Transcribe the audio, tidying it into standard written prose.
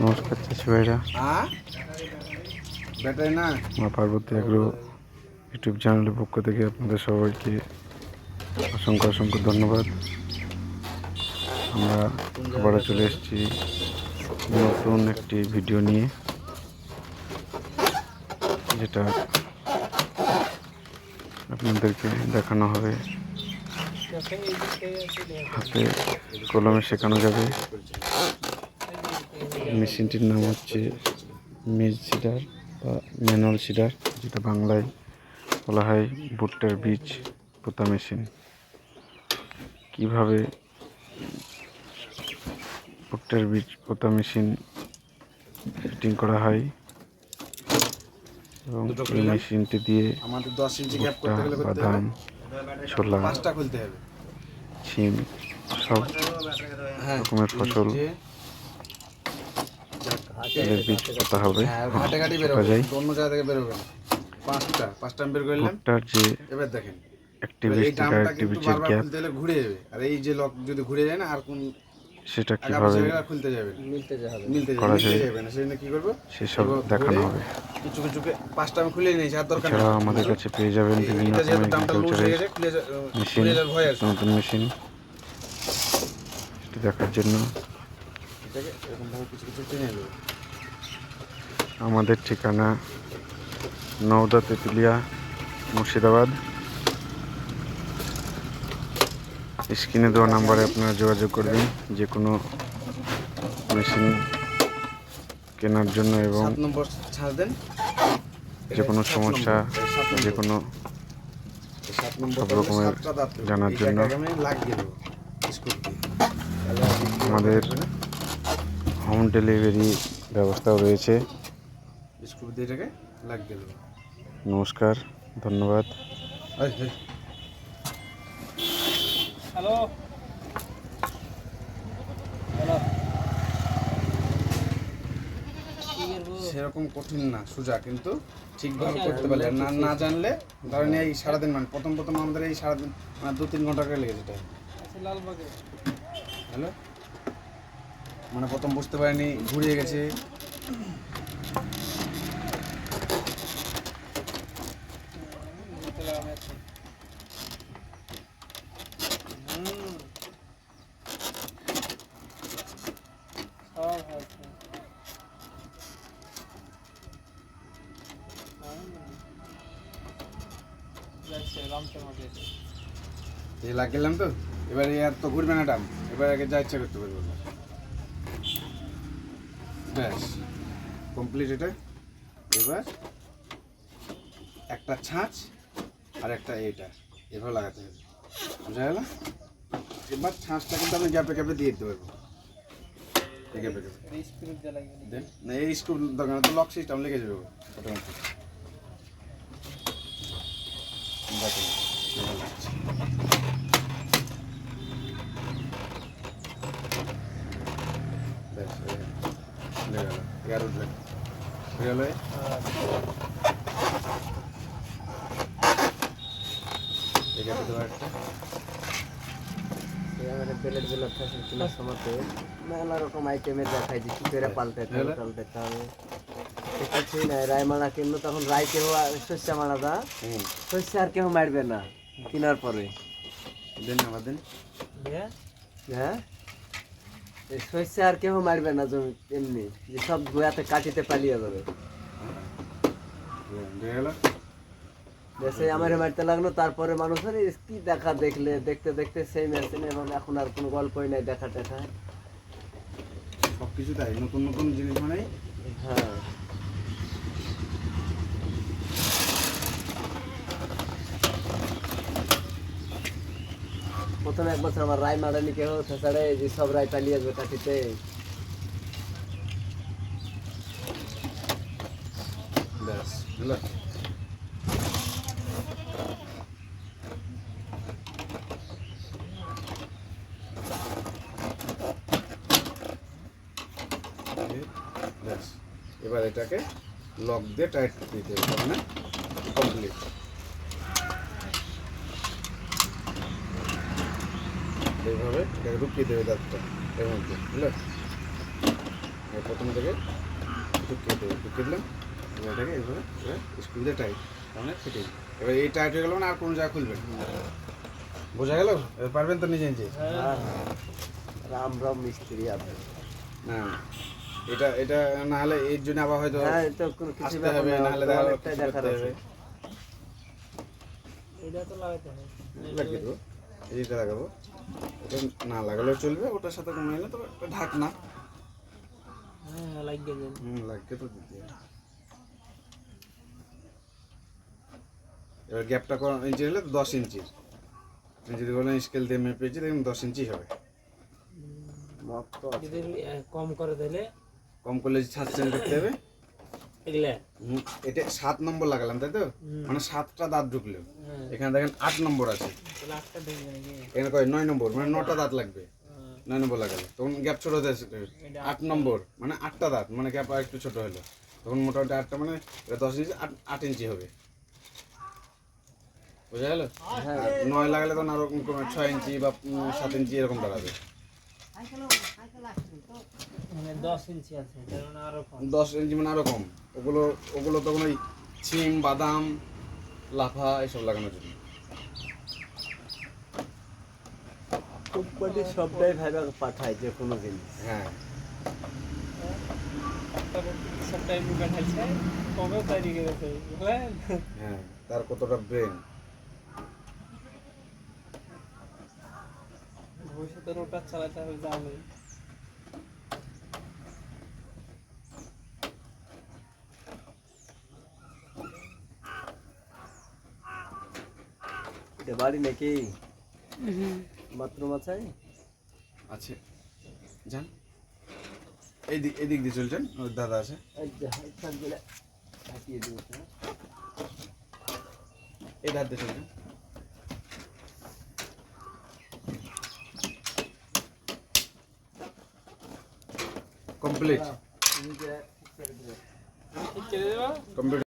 নমস্কার চাষি ভাইরা, মা পার্বতী এগ্রো ইউটিউব চ্যানেলের পক্ষ থেকে আপনাদের সবাইকে অসংখ্য অসংখ্য ধন্যবাদ। আমরা আবারও চলে এসেছি নতুন একটি ভিডিও নিয়ে, যেটা আপনাদেরকে দেখানো হবে। হাতে কলমে শেখানো যাবে। মেশিনটির নাম হচ্ছে মেজ সিডার বা ম্যানুয়াল সিডার, যেটা বাংলায় বলা হয় ভুট্টার বীজ পোতা মেশিন। কিভাবে ভুট্টার বীজ পোতা মেশিন ফিটিং করা হয় এবং এই মেশিনটি দিয়ে ভুট্টা, বাদাম, ছোলা, শিম সব রকমের ফসল এদের বীজ পোতা হবে, পোতা যায়। ভুট্টার যে একটি বীজ থেকে আরেকটি বীজের গ্যাপ, সেটা কিভাবে করা যায় সেসব দেখানো হবে। এছাড়াও আমাদের কাছে পেয়ে যাবেন বিভিন্ন রকমের এগ্রিকালচারের মেশিন, নতুন মেশিন। সেটি দেখার জন্য আমাদের ঠিকানা নওদা, তেঁতুলিয়া, মুর্শিদাবাদ। স্ক্রিনে দেওয়া নাম্বারে আপনারা যোগাযোগ করবেন যে কোনো মেশিন কেনার জন্য এবং যে কোনো সমস্যা, যে কোনো সব রকমের জানার জন্য। আমাদের হোম ডেলিভারি ব্যবস্থাও রয়েছে। নমস্কার, ধন্যবাদ। হ্যালো সেরকম কঠিন না, সোজা, কিন্তু ঠিকভাবে করতে পারলে না জানলে ধরেন এই সারাদিন, মানে প্রথম আমাদের এই সারাদিন মানে 2-3 ঘন্টা করে লেগেছে টাইম। হ্যালো, মানে প্রথম বুঝতে পারিনি, ঘুরিয়ে গেছে। লাগলাম তো, এবারে আর তো ঘুরবে না টান, এবার আগে যা ইচ্ছা করতে পারবো। ব্যাস কমপ্লিট এটা। এবার একটা ছাঁচ আর একটা এইটা এভাবে লাগাতে হবে, বুঝা গেল? এবার ছাঁচটা কিন্তু আমি গ্যাপে গ্যাপে দিয়ে দিতে পারবো। না, এই স্ক্রু দরকার তো, লক সিস্টেম লেগে যাবে অটোমেটিক। মেলা রকম আইটেমের দেখাই যে কি করে পাল্টাতে হবে। কিছুই নাই, রায় মারা কিনলো তখন রায় কেউ শস্য মারা দা, শস্য আর কেউ মারবে না কেনার পরে। হ্যাঁ, শস্য আর কেউ মারবে না জমি, এমনি যে সব গোয়াতে কাটিতে পালিয়ে যাবে। দেশে আমার মারতে লাগলো, তারপরে মানুষের কি দেখা দেখলে দেখতে দেখতে সেই মেশিন, এবং এখন আর কোনো গল্পই নাই দেখা টেখা, সবকিছু তাই নতুন নতুন জিনিস মানে। হ্যাঁ, প্রথমে এক বছর আমার রায় মারানি কেউ ছাড়ে যে সব রায় পালিয়ে আসবে কাটিতে। ব্যাস বুঝলো? ব্যাস, এবার এটাকে লক দিয়ে টাইট দিতে হবে, মানে কমপ্লিট। এইভাবে এটাকে ঢুকিয়ে দেবে দাঁতটা এর মধ্যে, বুঝলে? প্রথমে থেকে ঢুকিয়ে দিলাম, এবার এটাকে এইভাবে স্ক্রু দিয়ে টাইট, তাহলে ফিটে যাবে। এবার এই টাইট হয়ে গেল মানে আর কোনো জায়গা খুলবেন না। বোঝা গেল? এবার পারবেন তো নিজে নিজে? হ্যাঁ রাম রাম মিস্ত্রি আপনি। না এটা এটা না হলে এর জন্য আবার হয়তো হ্যাঁ তো কোনো কিছু আসতে ব্যাপার হবে, না, না হলে অনেকটাই দেখার আছে। এটা তো লাগাইতে হবে। লাগিয়ে দেবো, এইটা লাগাবো। ওটা না লাগালেও চলবে, ওটার সাথে কোনো এলে তবে একটা ঢাকনা হ্যাঁ লাগিয়ে দেন। লাগিয়ে তো দিতে হবে। এবার গ্যাপটা কত ইঞ্চি হলে 10 ইঞ্চির, যদি বলেন স্কেল দিয়ে মেপেছি দেখুন 10 ইঞ্চি হবে। মাপ তো আছে। যদি কম করে দিলে কম করলে 7 চেঞ্জ করতে হবে। এগুলা এটা 7 নম্বর লাগালাম তাই তো, মানে 7টা দাঁত ঢুকলো। হ্যাঁ এখানে দেখেন 8 নম্বর আছে, তাহলে একটা দেখবে নাকি? এখানে কয় 9 নম্বর, মানে 9টা দাঁত লাগবে। 9 নম্বর লাগালে তখন গ্যাপ ছোট হতে আসবে। 8 নম্বর মানে 8টা দাঁত, মানে গ্যাপ আর একটু ছোট হলো, তখন মোটামুটি 8টা মানে 10 ইঞ্চি 8 ইঞ্চি হবে। বোঝা গেল? হ্যাঁ 9 লাগালে তখন আরো 6 ইঞ্চি বা 7 ইঞ্চি এরকম দাঁড়াবে। মানে 10 ইঞ্চি আছে তার মানে আরো কম। 10 ইঞ্চি মানে আরো কম। ওগুলো ওগুলো তখন ওই সিম, বাদাম, লাফা এসব লাগানোর জন্য। কোম্পানি সবটাই ভাইবা পাঠায় যে কোনো জিনিস। হ্যাঁ সবটাই মুখে ঢালছে কমেও তৈরি করেছে বুঝলেন? হ্যাঁ, তার কতটা ব্রেন। ভবিষ্যতে রোটার চালাতে হবে জানে। এটা বাড়ি নাকি বাথরুম আছে? আছে, যান এদিক দিয়ে চলছেন, ওর দাদা আছে। এই যে হাইটার গুলা ঢাকিয়ে দিয়েছে। এই ধার দিয়ে চলছেন। কমপ্লিট। এই যে ফিক্সার গুলা। ঠিক করে দেবা? কম্পিউটার